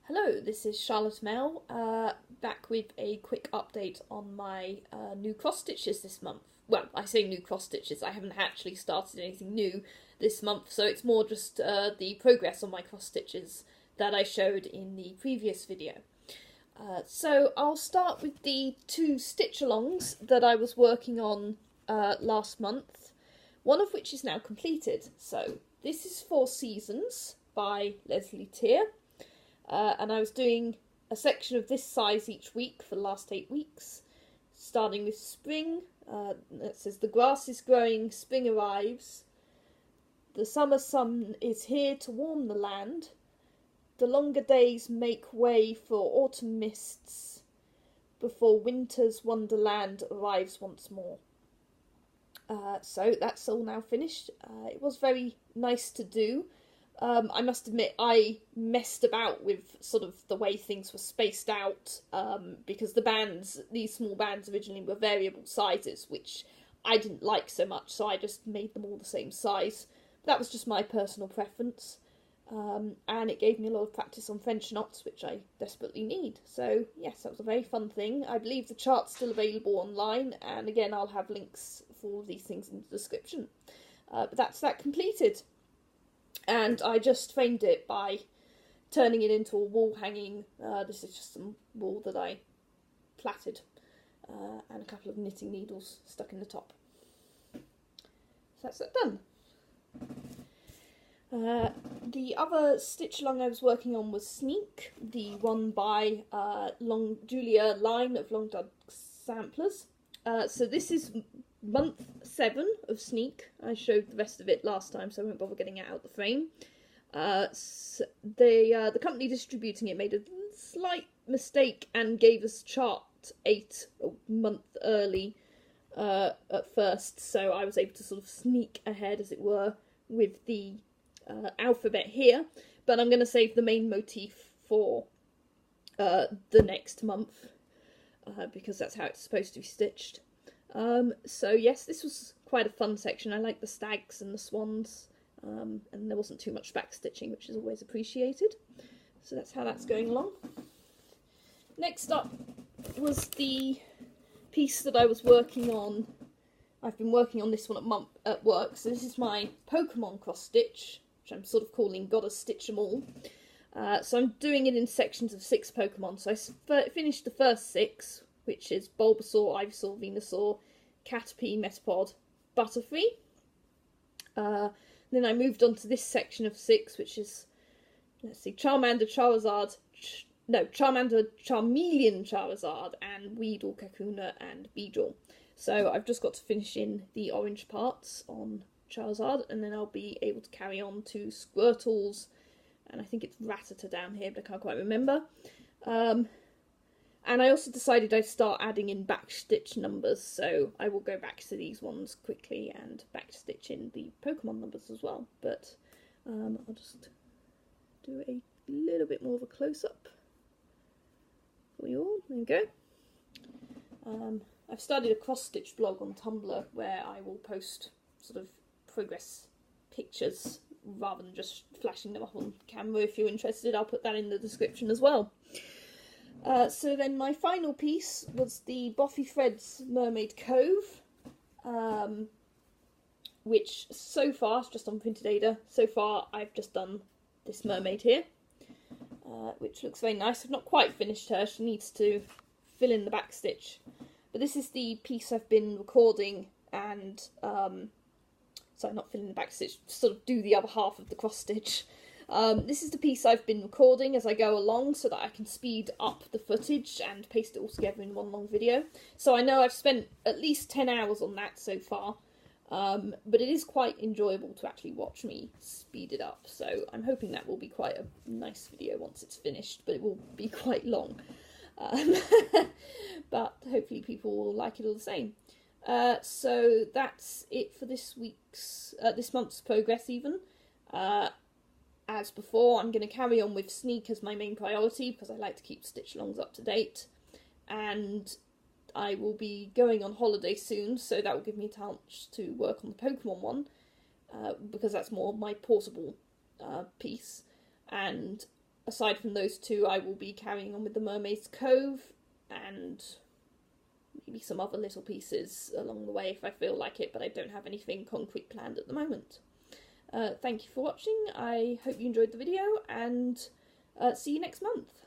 Hello, this is CharlotteML, back with a quick update on my new cross stitches this month. Well, I say new cross stitches, I haven't actually started anything new this month, so it's more just the progress on my cross stitches that I showed in the previous video. So I'll start with the two stitch-alongs that I was working on last month, one of which is now completed. So this is Four Seasons by Leslie Tier. And I was doing a section of this size each week for the last 8 weeks, starting with spring. It says, the grass is growing, spring arrives. The summer sun is here to warm the land. The longer days make way for autumn mists before winter's wonderland arrives once more. So that's all now finished. It was very nice to do. I must admit, I messed about with sort of the way things were spaced out, because these small bands originally were variable sizes, which I didn't like so much, so I just made them all the same size. That was just my personal preference, and it gave me a lot of practice on French knots, which I desperately need. So yes, that was a very fun thing. I believe the chart's still available online, and again, I'll have links for all of these things in the description. But that's that completed. And I just framed it by turning it into a wall hanging. This is just some wool that I plaited, and a couple of knitting needles stuck in the top. So that's that done. The other stitch along I was working on was Sneak, the one by Julia Line of Long Dug Samplers. So this is month 7 of Sneak. I showed the rest of it last time, so I won't bother getting it out of the frame. The company distributing it made a slight mistake and gave us chart 8 a month early at first, so I was able to sort of sneak ahead, as it were, with the alphabet here. But I'm going to save the main motif for the next month, because that's how it's supposed to be stitched. So yes, this was quite a fun section. I like the stags and the swans, and there wasn't too much back stitching, which is always appreciated. So that's how that's going along. Next up was the piece that I was working on. I've been working on this one at work, so this is my Pokemon cross stitch, which I'm sort of calling Gotta Stitch 'em All. So I'm doing it in sections of 6 Pokemon. So I finished the first 6, which is Bulbasaur, Ivysaur, Venusaur, Caterpie, Metapod, Butterfree. Then I moved on to this section of 6, which is, let's see, Charmander, Charmeleon, Charizard, and Weedle, Kakuna, and Beedrill. So I've just got to finish in the orange parts on Charizard, and then I'll be able to carry on to Squirtles, and I think it's Rattata down here, but I can't quite remember. And I also decided I'd start adding in backstitch numbers, so I will go back to these ones quickly and backstitch in the Pokemon numbers as well. But I'll just do a little bit more of a close-up for you all. There you go. I've started a cross-stitch blog on Tumblr where I will post sort of progress pictures rather than just flashing them up on camera. If you're interested, I'll put that in the description as well. So then my final piece was the Boffy Threads Mermaid Cove, which so far, it's just on Printed Ada, so far I've just done this mermaid here, which looks very nice. I've not quite finished her, she needs to fill in the back stitch, but this is the piece I've been recording, and, sorry, not filling the back stitch, sort of do the other half of the cross stitch. This is the piece I've been recording as I go along so that I can speed up the footage and paste it all together in one long video. So I know I've spent at least 10 hours on that so far, but it is quite enjoyable to actually watch me speed it up. So I'm hoping that will be quite a nice video once it's finished, but it will be quite long. But hopefully people will like it all the same. So that's it for this month's progress even. As before, I'm going to carry on with Sneak as my main priority because I like to keep stitch-alongs up to date, and I will be going on holiday soon, so that will give me a chance to work on the Pokemon one, because that's more my portable piece, and aside from those two, I will be carrying on with the Mermaid's Cove and maybe some other little pieces along the way if I feel like it, but I don't have anything concrete planned at the moment. Thank you for watching. I hope you enjoyed the video, and see you next month.